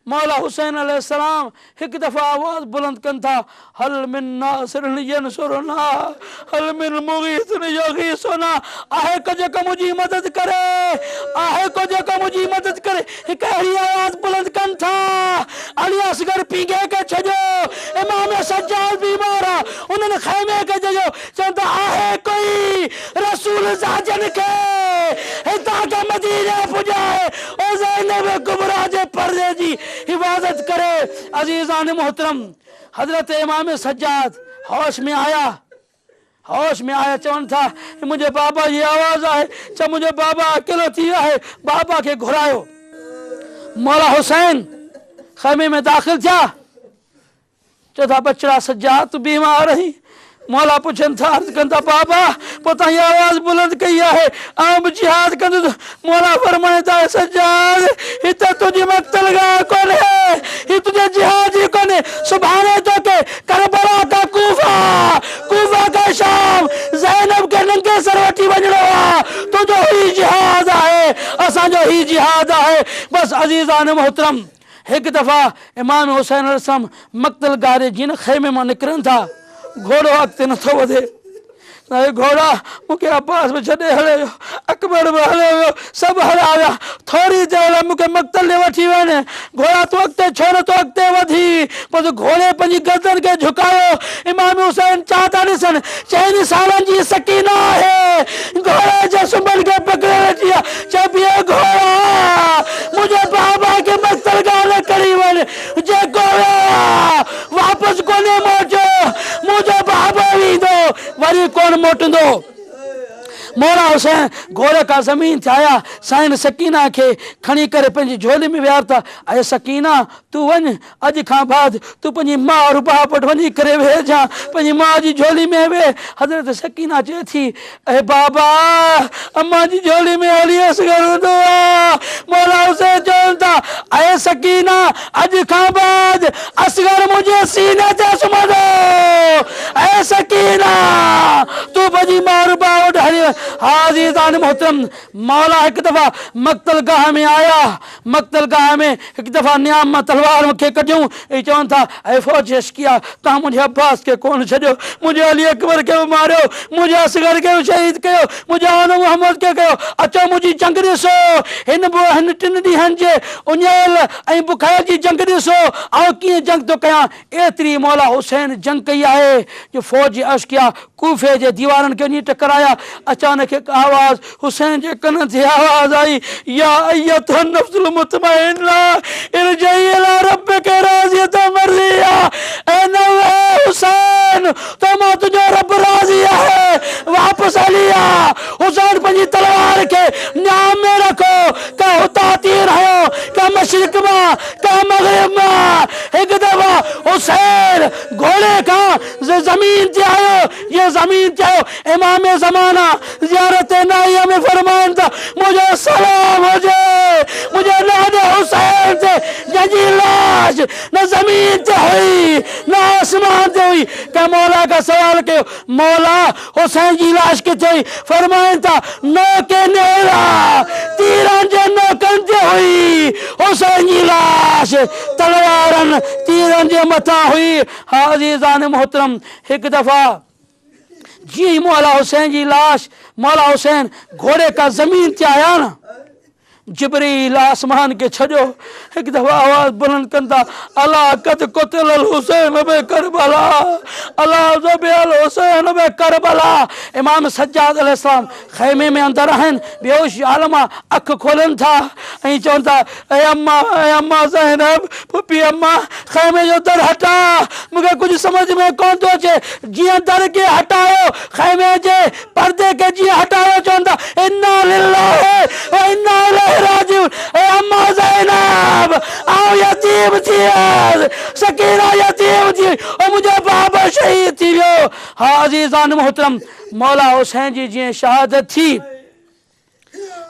मौला हुसैन अलैहिस्सलाम एक दफ़ा आवाज़ बुलंद कनि था हल मिन नासिरिन यंसुरुना हल मिन मुगीसिन युगीसुना आहे को जेको मुंहिंजी मदद करे आहे को जेको मुंहिंजी मदद करे हिकु अहिड़ी आवाज़ बुलंद कनि था अली असगर पींगे के छॾियो इमाम सज्जाद बीमार आहे उन्हनि ख़ैमे खे चयो चवंदा आहे कोई रसूल साजन खे हितां खे मदीने पुॼाए ओ ज़ैनब कुबरा जे पर्दे जी हिफाजत करे अजीज़ान मोहतरम हजरत इमाम सज्जाद होश में आया चवनि था मुंहिंजे बाबा जी आवाज़ आहे छा मुंहिंजो बाबा अकेलो थी वियो आहे बाबा खे घुरायो मौला हुसैन खैमे में दाख़िल थिया चौथा बचड़ा सज्जाद तू बीमार रही मौला पुछनि था, अर्ज़ कंदा बाबा पोइ तव्हां इहा आवाज़ बुलंद कई आहे, आउं बि जिहाद कंदुसि। मौला फरमाए था, सज्जाद हिते तुंहिंजी मक़्तलगाह कोन्हे, ही तुंहिंजे जिहाद ई कोन्हे। सुभाणे तोखे करबला का कूफा, कूफा का शाम, ज़ैनब खे नंगे सर वठी वञणो आहे। तुंहिंजो ही जिहाद आहे, असांजो ही जिहाद आहे। बसि अज़ीज़ान मोहतरम, हिकु दफ़ा इमाम हुसैन अलैहिस्सलाम मक़्तलगाह जे जिन ख़ैमे मां निकिरनि था, घोड़ो अॻिते नथो वधे। घोड़ा मूंखे अब्बास बि छॾे हले वियो, अकबर बि हले वियो, सभु हलिया विया। थोरी देरि लाइ मूंखे मक़्तल ॾे वठी वञे। घोड़ा तूं अॻिते छो नथो अॻिते वधी? पोइ घोड़े पंहिंजी गर्दन खे झुकायो। इमाम हुसैन चा था ॾिसनि, 4 सालनि जी सकीना आहे, घोड़े जे सुम्हण खे पकिड़े वेठी आहे। चए पई घोड़ा मुंहिंजे बाबा खे मक़्तलगाह न खणी वञ, जेको वापसि कोन्हे मोटियो, मुंहिंजो बाबा ईंदो वरी कोन मोटंदो। मौला हुसैन घोड़े का ज़मीन ते आया, साईं सकीना खे खणी करे पंहिंजी झोली में विहारता। ऐं सकीना तूं वञ, अॼु खां बाद तूं पंहिंजी माउ और बाप वटि वञी करे वेह, पंहिंजी माउ जी झोली में वेह। हज़रत सकीना चए थी, ऐं बाबा अम्मा जी झोली में हली असगर हूंदो आहे। मौला हुसैन चवनि था, ऐं सकीना अॼु खां बाद असगर मुंहिंजे सीने ते सुम्हंदो। ऐं सकीना तूं पंहिंजी माउ और बाप वटि हली। हाज़िरान मोहतरम, मौला हिकु दफ़ा मक़्तलगाह में आया। मक़्तलगाह में हिकु दफ़ा नियाम मां तलवार खे कढियूं ऐं चवनि था, ऐं फ़ौज अशकिया तव्हां मुंहिंजे अब्बास खे कोन छॾियो, मुंहिंजे अली अकबर खे बि मारियो, मुंहिंजे असगर खे बि शहीद कयो, मुंहिंजे आन मोहम्मद खे कयो। अचो मुंहिंजी जंग ॾिसो, हिन 3 ॾींहंनि जे उञल ऐं बुखार जी जंग ॾिसो, ऐं कीअं जंग थो कयां। एतिरी मौला हुसैन जंग कई आहे जो फ़ौज अशकिया कूफे जे दीवारनि खे वञी टकराया। अचानक हिकु आवाज़ हुसैन जे कन ते आवाज़ आई, या अय्युहन नफ्सुल मुतमइन्ना इरजई इला रब्बिका राज़ियतन मर्ज़िया। ऐ नवे हुसैन तो मां तुंहिंजो रब राज़ी आहे, वापसि हली आ। हुसैन पंहिंजी तलवार खे न्याम में रखो, का हुतां तीर हयो, का मशरिक़ मां, का मग़रिब मां। हिकु दफ़ा हुसैन घोड़े खां ज़मीन ते आयो, ये ज़मीन ते आयो। इमाम ज़माना ज़ियारत नाहिया में फरमाइनि था, मुझे सलाम हुजे मुझे नाने हुसैन ते जंहिंजी लाश न ज़मीन ते हुई न आसमान ते हुई। क्या मौला का सवाल कयो, मौला हुसैन जी लाश किथे हुई? फरमाइनि था, नोके नेरा तीरनि जे नोकनि ते हुई हुसैन जी लाश, तलवारनि तीरनि जे मथां हुई। हाज़िरान मोहतरम, हिकु दफ़ा जी मौला हुसैन जी लाश, मौला हुसैन घोड़े का ज़मीन ते आया न, जिब्रील आसमान के छॾियो। हिकु दफ़ा आवाज़ बुलंद कंदा, अला कद कुतिल हुसैन बे करबला, अला ज़बियल हुसैन बे करबला। इमाम सज्जाद अलैहिस्सलाम ख़ैमे में अंदर आहिनि, बेहोश आलम अखि खोलनि था ऐं चवनि था, ऐ अम्मा ज़ैनब, पुपी अम्मा ख़ैमे जो दर हटा, मूंखे कुझु सम्झ में कोन थो अचे। जीअं दर खे हटायो, ख़ैमे जे पर्दे खे जीअं हटायो, चवनि था, इन्ना लिल्लाहि व इन्ना इलैहि राजिऊन। ऐ अम्मा ज़ैनब आउं यतीम थी वियसि, सकीना यतीम थी, और मुंहिंजो बाबा शहीद थी वियो। हाज़िरान मोहतरम, मौला हुसैन जी जीअं शहादत थी,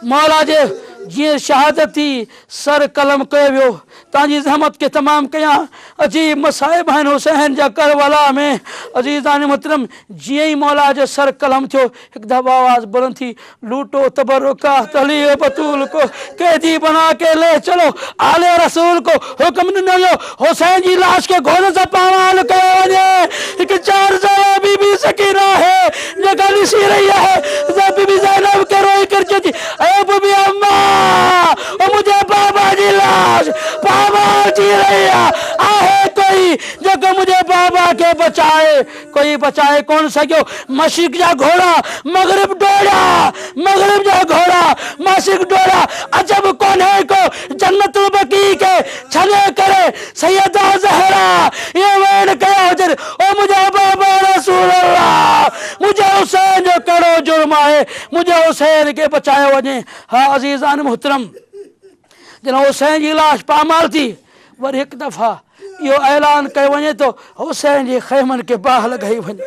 मौला जे जीअं शहादत थी, सर कलम कयो वियो। तव्हांजी ज़हमत खे तमामु कयां, अजीब मसाइब आहिनि हुसैन जा करबला में। अज़ीज़ान मोहतरम, जीअं ई मौला जो सर कलम थियो, हिकु दफ़ा आवाज़ बुलंद थी, लूटो तबरुका तलीब बतूल को कैदी बना के ले चलो, आले रसूल को हुक्म ॾिनो वियो हुसैन जी लाश खे घोड़े सां पामाल कयो वञे। हिकु 4 साल बीबी सकीना है जेका ॾिसी रही आहे, बीबी ज़ैनब खे रोई करे चई, ऐ बीबी अम्मा, मुंहिंजे बाबा जी लाश पामाल थी रही आहे, कोई जेको मुंहिंजे बाबा खे बचाए, कोई बचाए कोन सघियो। मशरिक़ जा घोड़ा मग़रिब डोड़ा, मग़रिब जा घोड़ा मशरिक़ डोड़ा। अजब कोन्हे को जन्नतुल बकी खे छॾे करे सैयदा ज़हरा ये वेण कया हुजनि, ओ मुंहिंजा बाबा रसूल अल्लाह, मुंहिंजे हुसैन जो कहिड़ो जुर्म आहे, मुंहिंजे हुसैन खे बचायो वञे। हा अज़ीज़ान मोहतरम, जॾहिं हुसैन जी लाश पामाल थी, वरी हिकु दफ़ा यो ऐलान कयो वञे तो हुसैन जे ख़ैमनि के बाह लगाई वञे।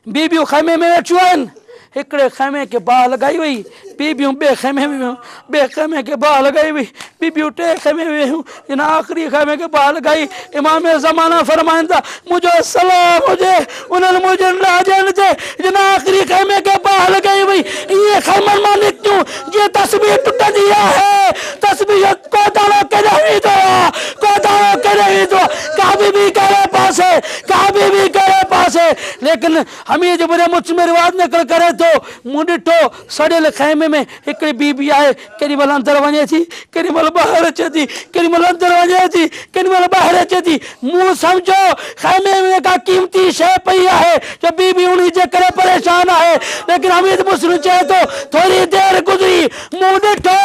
बीबियूं ख़ैमे में वेठियूं आहिनि, हिकिड़े ख़ैमे के बाह लगाई वई, बीबियूं ॿिए ख़ैमे में वियूं, ॿिए ख़ैमे के बाह लगाई वई, बीबियूं टे ख़ैमे में वियूं, जिन आख़िरी ख़ैमे के बाह लगाई। इमाम ज़माना फरमाइनि था मुंहिंजो सलाम हुजे उन्हनि मुंहिंजनि राजनि ते जिन आख़िरी ख़ैमे के बाह लगाई वई। इहे ख़ैमनि मां निकितियूं जीअं तस्बीह टुटंदी आहे, तस्बीह को दाणो केॾे वेंदो आहे, को दाणो केॾे वेंदो आहे, काबी बि कहिड़े पासे, काबी बि कहिड़े पासे। लेकिन हमीद इब्न मुस्लिम रिवाज नक़ल करे थो, मूं ॾिठो सड़ियल ख़ैमे में हिकिड़ी बीबी आहे, केॾी महिल अंदरि वञे थी, केॾी महिल ॿाहिरि अचे थी, केॾी महिल अंदरि वञे थी, केॾी महिल ॿाहिरि अचे थी। मूं सम्झो ख़ैमे में का क़ीमती शइ पई आहे जो बीबी उन जे करे परेशान आहे। लेकिन हमीद मुस्लिम चए थो थोरी देरि गुज़री मूं ॾिठो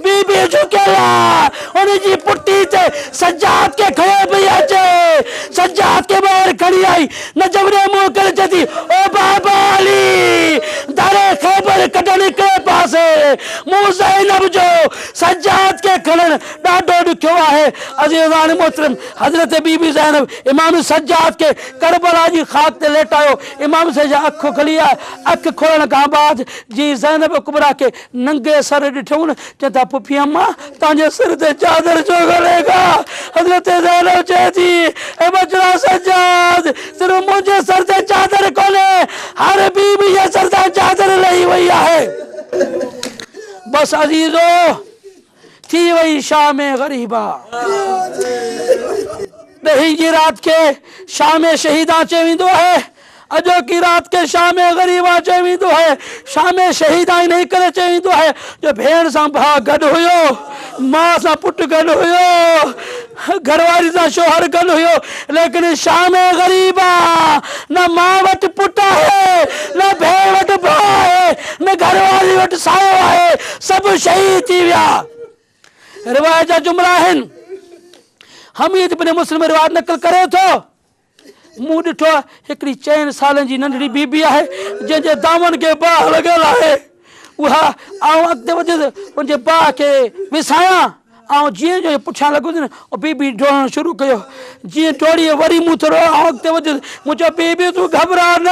बीबी झुकियल आहे, उन जी पुठी ते सजाद के खयो पई अचे, सजाद के ॿाहिरि खड़ी आई, नजब ने मुंहुं करे चए थी ओ बाबा अली दरे ख़ैबर कढण हिकिड़े पासे, मूं ज़ैनब जो सजाद के खणण ॾाढो ॾुखियो आहे। अज़ीज़ान मोहतरम हज़रत बीबी ज़ैनब इमाम सजाद के करबला जी खाक ते लेटायो, इमाम से अखि खुली आहे, अखि खोलण खां बाद जी ज़ैनब कुबरा के नंगे सर ॾिठूं न, चए था पुफी अम्मा तव्हांजे सिर ते चादर छो गलेगा। हज़रत ज़ैनब चए थी ए बचड़ा सजाद सिर्फ़ मुंहिंजे सर ते चादर कोन्हे, हर बीबी जे सर ते चादर लही वई आहे। बस अज़ीज़ो थी वई शाम ग़रीबा, ॾही जी रात के शाम शहीदा चयो वेंदो आहे, अॼो की रात के शाम ग़रीबा चयो वेंदो आहे। शाम शहीदा इन करे चयो वेंदो आहे जो भेण सां भाउ गॾु हुयो, मां सां पुटु गॾु हुयो, घरवारी सां शोहर गॾु हुयो। लेकिन शाम ग़रीबा न मां वटि पुटु आहे, न भेण वटि भाउ आहे, न घरवारी वटि सायो आहे, सभु शहीद थी विया। रिवायत जा जुमला आहिनि, हमीद इब्न मुस्लिम रिवायत नक़ल करे थो, मूं ॾिठो हिकिड़ी 4 सालनि जी नंढड़ी बीबी आहे जंहिंजे दामन खे बाह लॻियल आहे। उहा आउं अॻिते वधियुसि उनजे बाह खे विसायां, ऐं जीअं जो पुठियां लॻुसि न बीबी डोड़णु शुरू कयो, जीअं डोड़ी वरी मूं थोरो अॻिते वधियुसि, मूं चयो बीबी तूं घबरा न,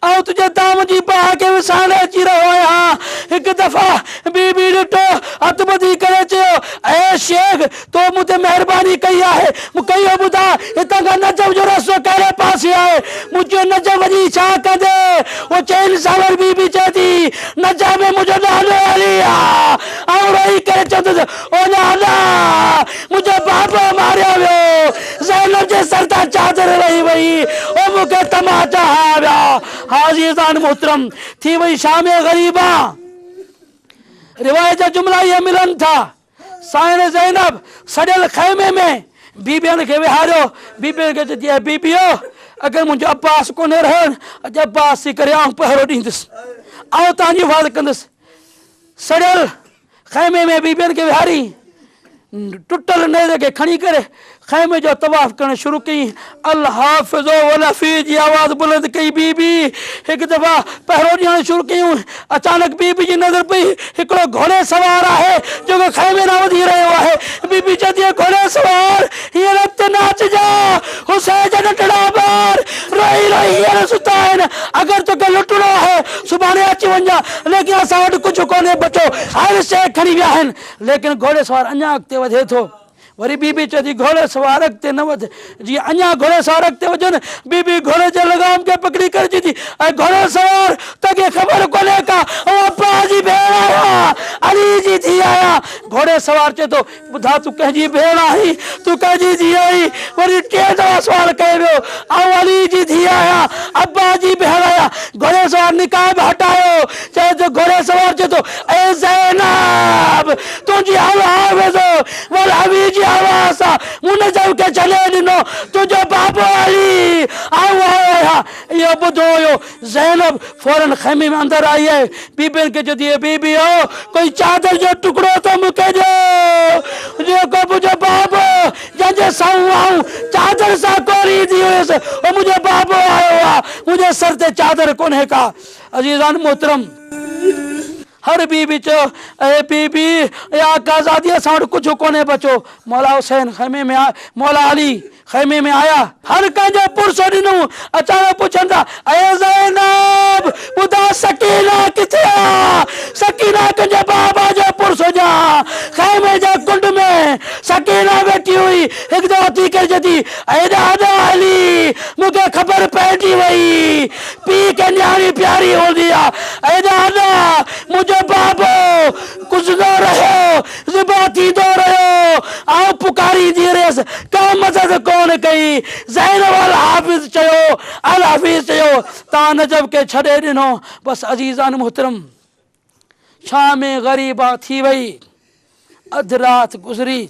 ऐं तुंहिंजे दाम जी बाह खे विसाइण अची रहियो आहियां। हिकु दफ़ा बीबी ॾिठो हथु ॿधी करे चयो ऐं शेख तो मूं ते महिरबानी कई आहे, मूंखे इहो ॿुधा हितां खां नजब जो रस्तो कहिड़े पासे आहे। मूं चयो नजब वञी छा कंदे? उहो 4 सालनि बीबी चए थी नजब में मुंहिंजो नालो अली आहे, ऐं रही करे चवंदुसि ओ नाला मुझे बाबा मारिया वियो, ज़ैनब जे सर तां चादर रही वई, ओ मूंखे तमाचा विया। हाज़िरान मोहतरम थी वई शाम ग़रीबा। रिवायत जा जुमला ये मिलन था, साइण ज़ैनब सड़ियल ख़ैमे में बीबियुनि खे विहारियो, बीबियुनि खे चई बीबियो अगरि मुंहिंजो अब्बास कोन्हे रहनि, अॼु अब्बास थी करे आउं पहरो ॾींदुसि, आउं तव्हांजी हिफ़ाज़त कंदुसि। सड़ियल ख़ैमे में बीबियुनि खे विहारी, टुटल नेज़े खे खणी करे ख़ैमे जो तवाफ़ करणु शुरू कई। अल हाफ़िज़ो वल हफ़ीज़ जी आवाज़ बुलंद कई बीबी हिकु दफ़ा पहिरों ॾियणु शुरू कयूं। अचानक बीबी जी नज़र पई हिकिड़ो घोड़े सवार आहे जेको ख़ैमे ॾांहुं वधी रहियो आहे। बीबी चवंदी आहे घोड़े सवार हींअर अॻिते नाचजा, हुसैन जा नंढड़ा ॿार रोई रोई हींअर सुता आहिनि, अगरि तोखे लुटणो आहे सुभाणे अची वञा, लेकिन असां वटि कुझु कोन्हे बचो, हर शइ खणी विया आहिनि। लेकिन घोड़े सवार अञा अॻिते वधे थो। वरी बीबी चए थी घोड़े सवार अॻिते न वध, जीअं अञा घोड़े सवार अॻिते वधनि बीबी घोड़े जे लगाम खे पकड़ी करे चई थी ऐं घोड़े सवार तोखे ख़बर कोन्हे का अब्बा जी भेण आहियां, अली जी धीउ आहियां। घोड़े सवार चए थो ॿुधा तूं कंहिंजी भेण आहीं, तूं कंहिंजी धीउ आहीं? वरी 3 दफ़ा सुवाल कयो वियो, ऐं अली जी धीउ आहियां, अब्बा जी भेण आहियां। घोड़े सवार निकाब हटायो, चए थो घोड़े सवार चए थो ए ज़ैनब तुंहिंजी हवा वेंदो वल हवी जी आवाज़ सां मूं नजब खे छॾे ॾिनो, तुंहिंजो बाबो अली आऊं आयो आहियां। इहो ॿुधो हुयो ज़ैनब फौरन ख़ैमे में अंदरि आई आहे। बीबियुनि खे चवंदी बीबी हो कोई चादर जो टुकड़ो त मूंखे ॾियो, जेको मुंहिंजो बाबो जंहिंजे साम्हूं आऊं चादर सां कोरींदी हुयसि उहो मुंहिंजो बाबो आयो आहे, मुंहिंजे सर ते चादर कोन्हे का। अज़ीज़ान मोहतरम हर बीबी चयो ए बीबी या आज़ादी असां वटि कुझु कोन्हे बचो। मौला हुसैन ख़ैमे में मौला अली ख़ैमे में आया, हर कंहिंजो पुरसो ॾिनो। अचानक पुछनि था ए ज़ैनब ॿुधा सकीना किथे आहे? सकीना तुंहिंजे बाबा जो पुरसो जा ख़ैमे जे कुंड में सकीना वेठी हुई। हिकु दफ़ो थी करे चई ए दादा अली मूंखे ख़बर पइजी वई पीउ खे न्याणी प्यारी हूंदी आहे। ए दादा मुझे बाबो गुज़रो रहियो, ज़िबा थींदो रहियो, आउं पुकारींदी रहियसि, का मदद कोन कई। ज़ैनब अल हाफ़िज़ चयो, अल हाफ़िज़ चयो तव्हां नजब खे छॾे ॾिनो। बसि अज़ीज़ान मुहतरम शाम में ग़रीबा थी वई, अधु राति गुज़री।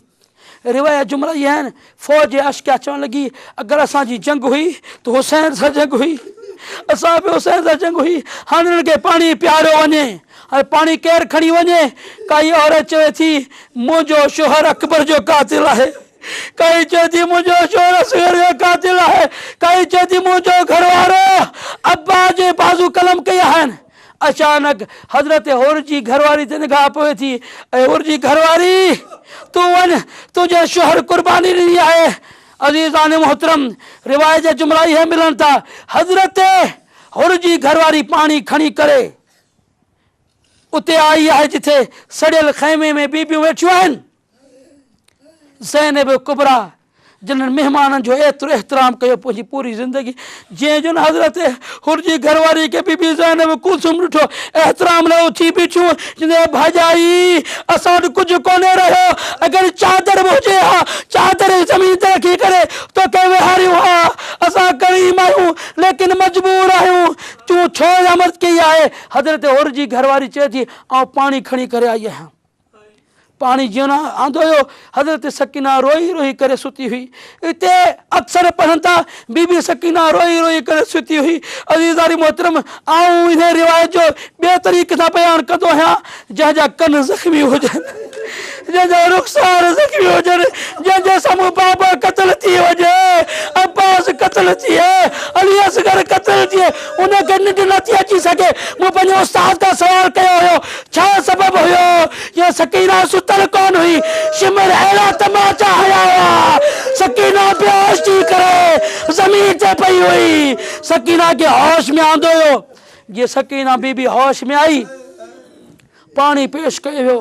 रिवायत जुमला इहे आहिनि, फ़ौज अश्किया चवणु लॻी अगरि असांजी जंग हुई त हुसैन सां जंग हुई, असां बि हुसैन सां जंग हुई। हाणे हुननि खे पाणी पियारियो वञे, हाणे पाणी केरु खणी वञे? काई औरत चवे थी मुंहिंजो शोहर अकबर जो कातिल आहे, काई चए थी मुंहिंजो शोहर असगर जो कातिल आहे, काई चए थी मुंहिंजो घरवारो अब्बा जे बाज़ू कलम कई आहिनि। अचानक हज़रत हुर जी घरवारी ते निगाह पवे थी, ऐं हुर जी घरवारी तूं वञ, तुंहिंजे शोहर कुर्बानी ॾिनी आहे। अज़ीज़ान मोहतरम रिवायत जा जुमला इहे मिलनि था, हज़रत हुर जी घरवारी पाणी खणी करे उते आई आहे जिथे सड़ियल ख़ैमे में बीबियूं वेठियूं आहिनि। ज़ैनब कुबरा जिन्हनि महिमाननि जो एतिरो एहतराम कयो पंहिंजी पूरी ज़िंदगी, जीअं जिन हज़रत हुर जी घरवारी खे बीबी ज़ैनब कुलसुम ॾिठो, एहतराम न उथी बीठियूं, चवंदे भाॼाई असां वटि कुझु कोन्हे रहियो, अगरि चादर बि हुजे हा चादर ज़मीन ते रखी करे तोखे विहारियूं हा, असां ग़रीब आहियूं लेकिन मजबूर आहियूं, तूं छो हिमत कई आहे? हज़रत हुर जी घरवारी चए थी आउं पाणी खणी करे आई आहियां। पाणी जीअं न आंदो हुयो, हज़रत सकीना रोई रोई करे सुती हुई। हिते अक्सर पढ़नि था बीबी सकीना रोई रोई करे सुती हुई। अज़ीज़ानी मोहतरम आऊं इन रिवायत जो ॿिए तरीक़े सां बयानु कंदो आहियां, जंहिंजा कन ज़ख़्मी हुजनि, जंहिंजा रुख़सार ज़ख़्मी हुजनि, जंहिंजे साम्हूं बाबा क़तल थी वञे, अब्बास क़तल थिए, अली असगर क़तल थिए, उनखे निंड नथी अची सघे। मूं पंहिंजे उस्ताद खां सवाल कयो हुयो छा सबबु हुयो? या सकीना सुतल कोन हुई, शिमर अहिड़ा तमाचा हया हुआ, सकीना बेहोश थी करे ज़मीन ते पई हुई। सकीना खे होश में आंदो हुयो। जीअं सकीना बीबी होश में आई, पाणी पेश कयो वियो।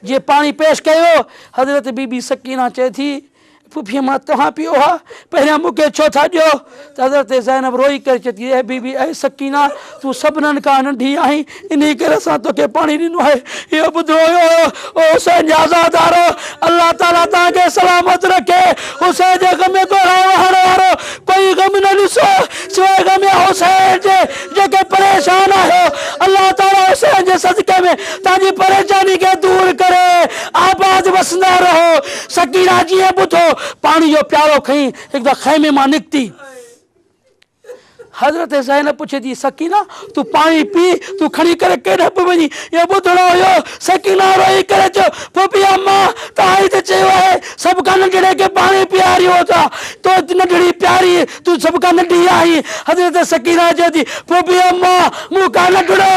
जीअं पाणी पेश कयो, हज़रत बीबी सकीना चए थी पुफी मां तव्हां पियो हा, पहिरियां मूंखे छो था ॾियो? त हज़रत ज़ैनब रोई करे चए थी ए बीबी ऐं सकीना तूं सभिनीनि खां नंढी आहीं, इन करे असां तोखे पाणी ॾिनो आहे। इहो ॿुधो हुयो ओ हुसैन जा आज़ादारो, अलाह ताला तव्हांखे सलामत रखे। हुसैन जे ग़म में वहण वारो कोई ग़म न ॾिसो सवाइ ग़म हुसैन जे, जेके परेशान आहियो। अलाह ताला हुसैन जे सदके में तव्हांजी परेशानी खे दूर करे आबाद वसंदा रहो। सकीना जीअं ॿुधो पाणी जो प्यालो खई हिकु दफ़ो ख़ैमे मां निकिती। हज़रत ज़ैनब पुछे थी सकीना तूं पाणी पी, तूं खणी करे केॾे पियो वञी? इहो ॿुधणो हुयो। सकीना रोई करे चयो पुफी अम्मा तव्हां ई त चयो आहे सभु खां नंढड़े खे पाणी पीआरियो था, तो नंढड़ी प्यारी तूं सभु खां नंढी आहीं। हज़रत सकीना चए थी पुफी अम्मा मूं खां नंढड़ो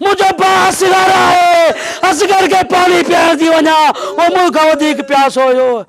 मुंहिंजो भाउ असगर आहे, असगर खे पाणी पीआरण थी वञा, उहो मूं खां वधीक प्यासो हुयो।